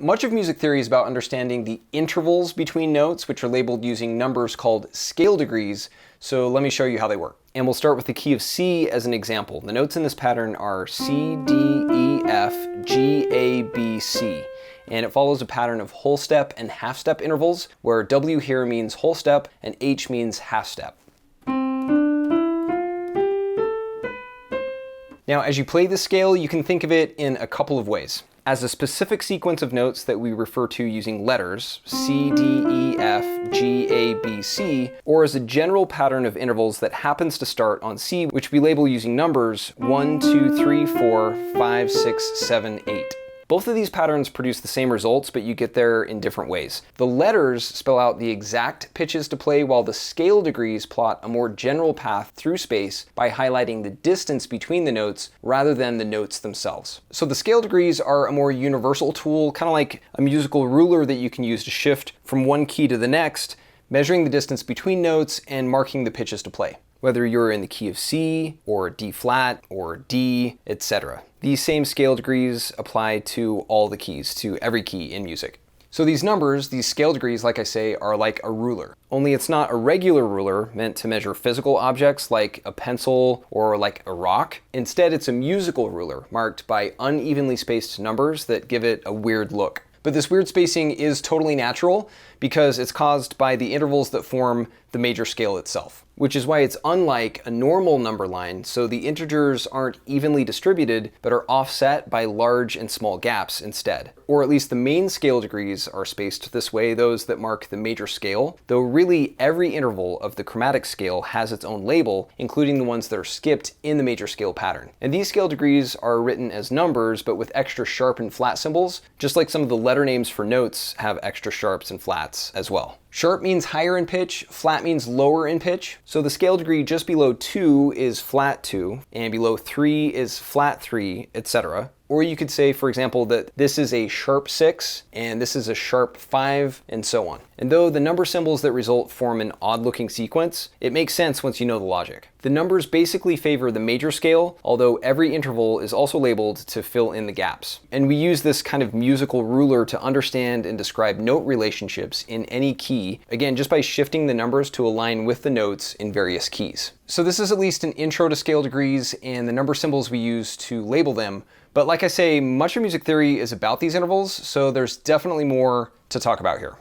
Much of music theory is about understanding the intervals between notes, which are labeled using numbers called scale degrees. So let me show you how they work. And we'll start with the key of C as an example. The notes in this pattern are C, D, E, F, G, A, B, C. And it follows a pattern of whole step and half step intervals, where W here means whole step and H means half step. Now, as you play the scale, you can think of it in a couple of ways. As a specific sequence of notes that we refer to using letters, C, D, E, F, G, A, B, C, or as a general pattern of intervals that happens to start on C, which we label using numbers 1, 2, 3, 4, 5, 6, 7, 8. Both of these patterns produce the same results, but you get there in different ways. The letters spell out the exact pitches to play, while the scale degrees plot a more general path through space by highlighting the distance between the notes rather than the notes themselves. So the scale degrees are a more universal tool, kind of like a musical ruler that you can use to shift from one key to the next, measuring the distance between notes and marking the pitches to play, whether you're in the key of C or D flat or D, etc. These same scale degrees apply to all the keys, to every key in music. So these numbers, these scale degrees, like I say, are like a ruler. Only it's not a regular ruler meant to measure physical objects like a pencil or like a rock. Instead, it's a musical ruler marked by unevenly spaced numbers that give it a weird look. But this weird spacing is totally natural because it's caused by the intervals that form the major scale itself, which is why it's unlike a normal number line, so the integers aren't evenly distributed but are offset by large and small gaps instead. Or at least the main scale degrees are spaced this way, those that mark the major scale, though really every interval of the chromatic scale has its own label, including the ones that are skipped in the major scale pattern. And these scale degrees are written as numbers but with extra sharp and flat symbols, just like some of the letter names for notes have extra sharps and flats as well. Sharp means higher in pitch, flat means lower in pitch. So the scale degree just below 2 is flat 2, and below 3 is flat 3, etc. Or you could say, for example, that this is a sharp 6, and this is a sharp 5, and so on. And though the number symbols that result form an odd-looking sequence, it makes sense once you know the logic. The numbers basically favor the major scale, although every interval is also labeled to fill in the gaps. And we use this kind of musical ruler to understand and describe note relationships in any key, again, just by shifting the numbers to align with the notes in various keys. So this is at least an intro to scale degrees and the number symbols we use to label them. But like I say, much of music theory is about these intervals, so there's definitely more to talk about here.